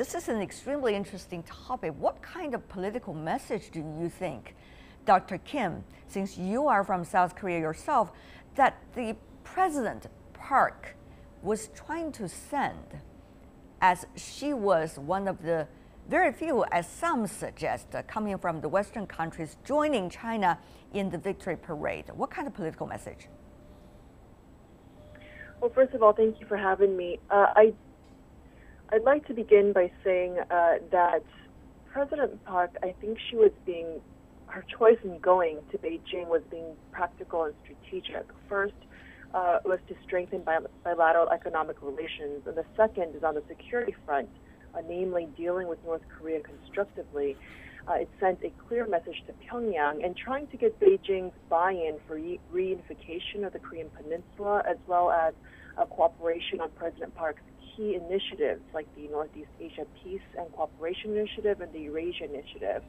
This is an extremely interesting topic. What kind of political message do you think, Dr. Kim, since you are from South Korea yourself, that the President Park was trying to send, as she was one of the very few, as some suggest, coming from the Western countries, joining China in the victory parade? What kind of political message? Well, first of all, thank you for having me. I'd like to begin by saying that President Park, I think her choice in going to Beijing was being practical and strategic. First was to strengthen bilateral economic relations, and the second is on the security front, namely dealing with North Korea constructively. It sent a clear message to Pyongyang and trying to get Beijing's buy-in for reunification of the Korean Peninsula, as well as cooperation on President Park's key initiatives like the Northeast Asia Peace and Cooperation Initiative and the Eurasia Initiative.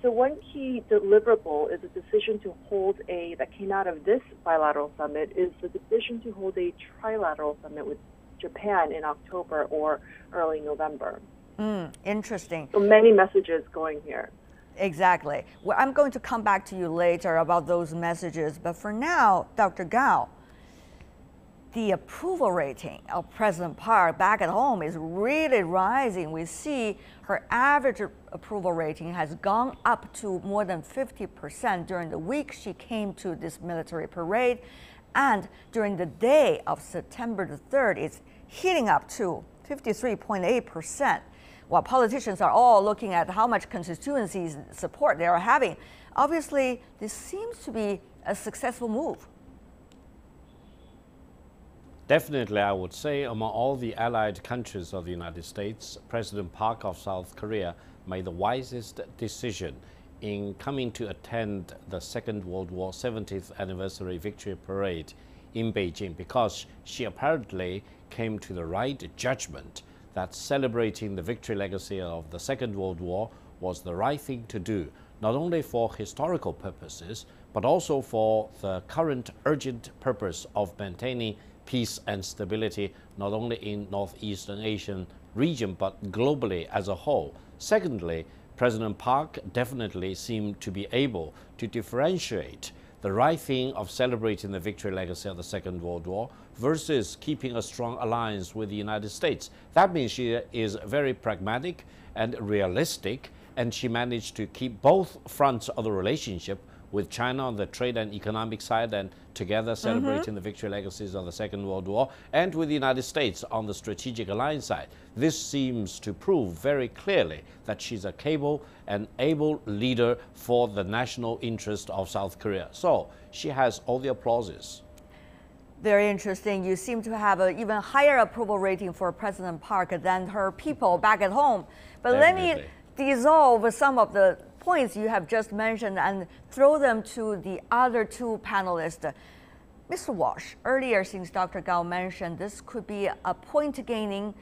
So one key deliverable is a decision to hold that came out of this bilateral summit, is the decision to hold a trilateral summit with Japan in October or early November. Interesting. So many messages going here. Exactly. Well, I'm going to come back to you later about those messages, but for now, Dr. Gao, the approval rating of President Park back at home is really rising. We see her average approval rating has gone up to more than 50% during the week she came to this military parade. And during the day of September the 3rd, it's heating up to 53.8%. While politicians are all looking at how much constituency support they are having, obviously this seems to be a successful move. Definitely, I would say among all the allied countries of the United States, President Park of South Korea made the wisest decision in coming to attend the Second World War 70th Anniversary Victory Parade in Beijing, because she apparently came to the right judgment that celebrating the victory legacy of the Second World War was the right thing to do, not only for historical purposes, but also for the current urgent purpose of maintaining peace and stability, not only in Northeastern Asian region, but globally as a whole. Secondly, President Park definitely seemed to be able to differentiate the right thing of celebrating the victory legacy of the Second World War versus keeping a strong alliance with the United States. That means she is very pragmatic and realistic, and she managed to keep both fronts of the relationship with China on the trade and economic side, and together celebrating the victory legacies of the Second World War, and with the United States on the strategic alliance side. This seems to prove very clearly that she's a capable and able leader for the national interest of South Korea. So she has all the applauses. Very interesting. You seem to have an even higher approval rating for President Park than her people back at home. But Definitely. Let me dissolve some of the points you have just mentioned and throw them to the other two panelists. Mr. Walsh, earlier, since Dr. Gao mentioned this could be a point-gaining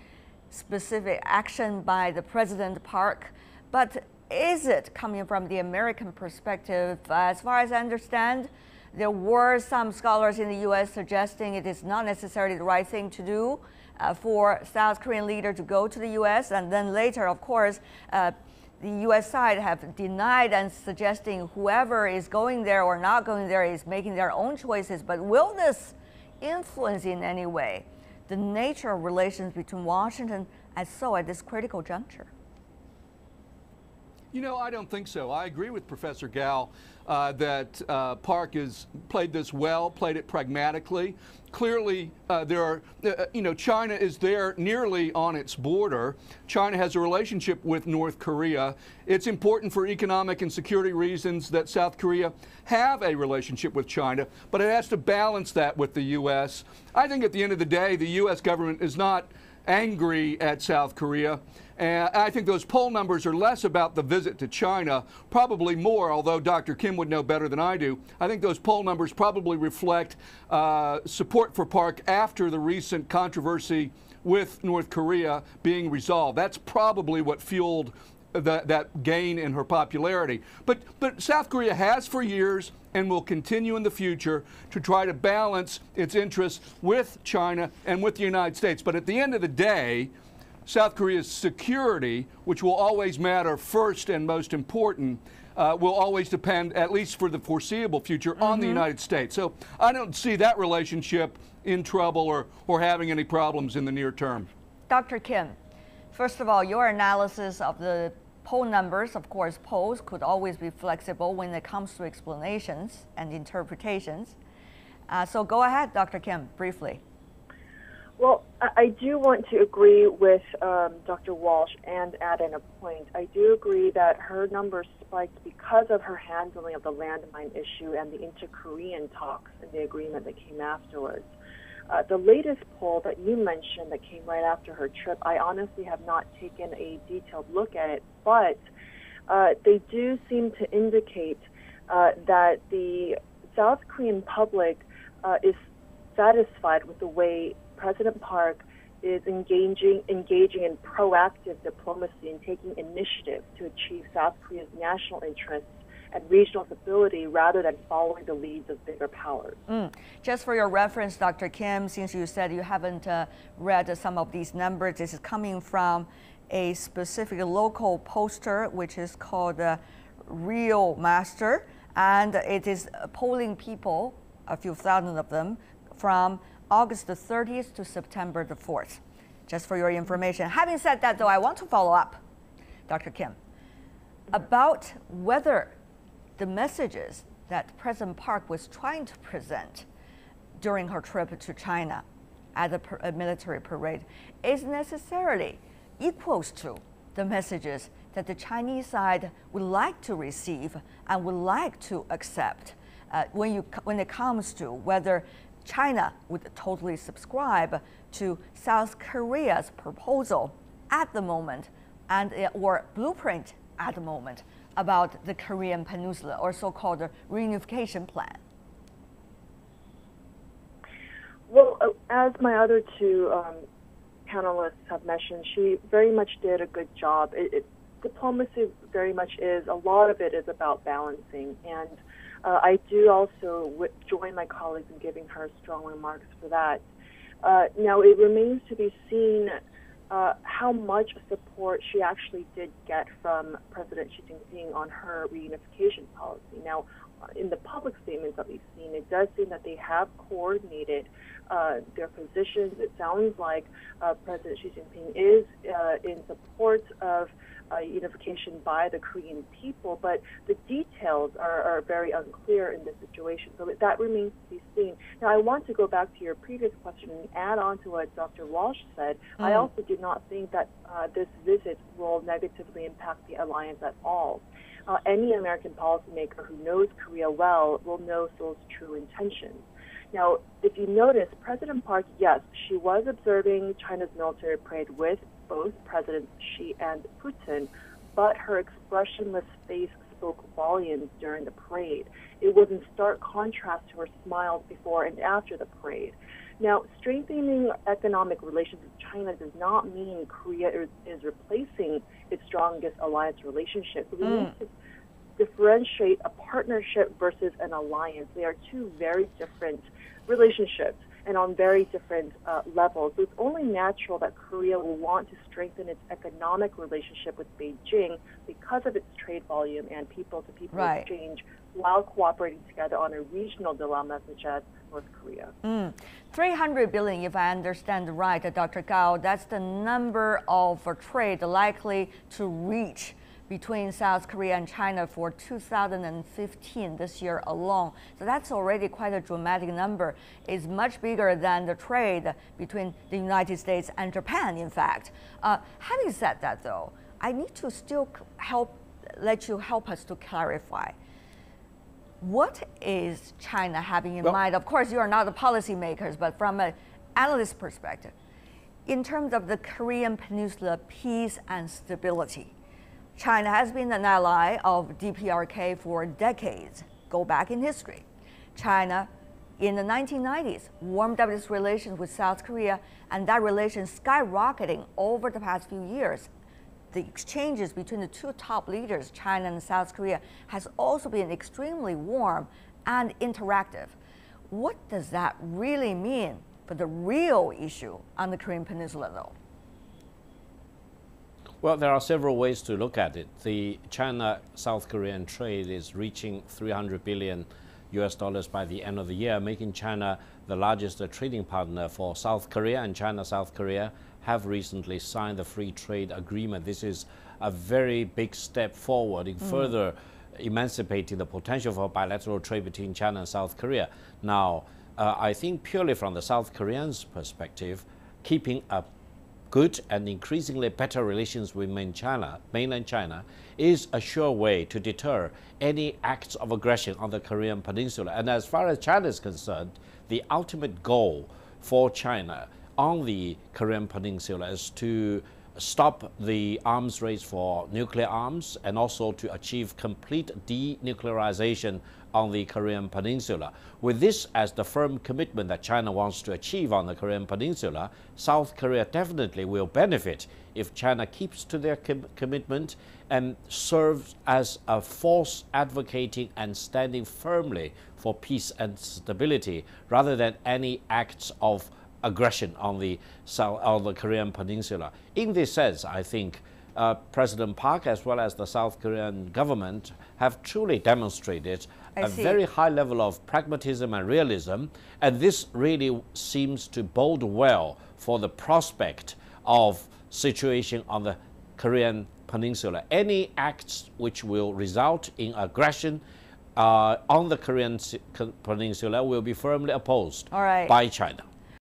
specific action by the President Park, but is it coming from the American perspective? As far as I understand, there were some scholars in the U.S. suggesting it is not necessarily the right thing to do for South Korean leader to go to the U.S. And then later, of course, the U.S. side have denied and suggesting whoever is going there or not going there is making their own choices. But will this influence in any way the nature of relations between Washington and Seoul at this critical juncture? You know, I don't think so. I agree with Professor Gao that Park has played this well, played it pragmatically. Clearly, China is there nearly on its border. China has a relationship with North Korea. It's important for economic and security reasons that South Korea have a relationship with China, but it has to balance that with the U.S. I think at the end of the day, the U.S. government is not angry at South Korea. And I think those poll numbers are less about the visit to China, probably more, although Dr. Kim would know better than I do. I think those poll numbers probably reflect support for Park after the recent controversy with North Korea being resolved. That's probably what fueled that gain in her popularity. But South Korea has for years and will continue in the future to try to balance its interests with China and with the United States. But at the end of the day, South Korea's security, which will always matter first and most important, will always depend, at least for the foreseeable future, on the United States. So I don't see that relationship in trouble or having any problems in the near term. Dr. Kim, first of all, your analysis of the poll numbers, of course, polls could always be flexible when it comes to explanations and interpretations. So go ahead, Dr. Kim, briefly. Well, I do want to agree with Dr. Walsh and add in a point. I do agree that her numbers spiked because of her handling of the landmine issue and the inter-Korean talks and the agreement that came afterwards. The latest poll that you mentioned that came right after her trip, I honestly have not taken a detailed look at it, but they do seem to indicate that the South Korean public is satisfied with the way President Park is engaging in proactive diplomacy and taking initiative to achieve South Korea's national interests and regional stability rather than following the leads of bigger powers. Just for your reference, Dr. Kim, since you said you haven't read some of these numbers, this is coming from a specific local poster, which is called Real Master, and it is polling people, a few thousand of them, from August the 30th to September the 4th, just for your information. Having said that, though, I want to follow up, Dr. Kim, about whether the messages that President Park was trying to present during her trip to China at a military parade is necessarily equals to the messages that the Chinese side would like to receive and would like to accept when it comes to whether China would totally subscribe to South Korea's proposal at the moment and or blueprint at the moment about the Korean Peninsula, or so-called reunification plan. Well, as my other two panelists have mentioned, she very much did a good job. Diplomacy very much is, a lot of it is about balancing, and I do also join my colleagues in giving her strong remarks for that. Now, it remains to be seen how much support she actually did get from President Xi Jinping on her reunification policy. Now, in the public statements that we've seen, it does seem that they have coordinated their positions. It sounds like President Xi Jinping is in support of unification by the Korean people, but the details are very unclear in this situation. So that remains to be seen. Now, I want to go back to your previous question and add on to what Dr. Walsh said. I also do not think that this visit will negatively impact the alliance at all. Any American policymaker who knows Korea well will know Seoul's true intentions. Now, if you notice, President Park, yes, she was observing China's military parade with both Presidents Xi and Putin, but her expressionless face spoke volumes during the parade. It was in stark contrast to her smiles before and after the parade. Now, strengthening economic relations with China does not mean Korea is replacing its strongest alliance relationship. We need to differentiate a partnership versus an alliance. They are two very different relationships and on very different levels. So it's only natural that Korea will want to strengthen its economic relationship with Beijing because of its trade volume and people-to-people exchange while cooperating together on a regional dilemma such as North Korea. 300 billion, if I understand right, Dr. Gao, that's the number of trade likely to reach between South Korea and China for 2015, this year alone. So that's already quite a dramatic number. It's much bigger than the trade between the United States and Japan, in fact. Having said that, though, I need to still let you help us to clarify. What is China having in mind? Of course, you are not the policymakers, but from an analyst perspective, in terms of the Korean Peninsula peace and stability, China has been an ally of DPRK for decades, go back in history. China, in the 1990s, warmed up its relations with South Korea, and that relation skyrocketing over the past few years. The exchanges between the two top leaders, China and South Korea, has also been extremely warm and interactive. What does that really mean for the real issue on the Korean Peninsula, though? Well, there are several ways to look at it. The China-South Korean trade is reaching $300 billion by the end of the year, making China the largest trading partner for South Korea, and China-South Korea have recently signed the free trade agreement. This is a very big step forward in further emancipating the potential for bilateral trade between China and South Korea. Now, I think purely from the South Koreans' perspective, keeping a good and increasingly better relations with mainland China is a sure way to deter any acts of aggression on the Korean Peninsula. And as far as China is concerned, the ultimate goal for China on the Korean Peninsula is to stop the arms race for nuclear arms and also to achieve complete denuclearization on the Korean Peninsula. With this as the firm commitment that China wants to achieve on the Korean Peninsula, South Korea definitely will benefit if China keeps to their commitment and serves as a force advocating and standing firmly for peace and stability rather than any acts of aggression on the Korean Peninsula. In this sense, I think President Park as well as the South Korean government have truly demonstrated a very high level of pragmatism and realism, and this really seems to bode well for the prospect of situation on the Korean Peninsula. Any acts which will result in aggression on the Korean Peninsula will be firmly opposed by China.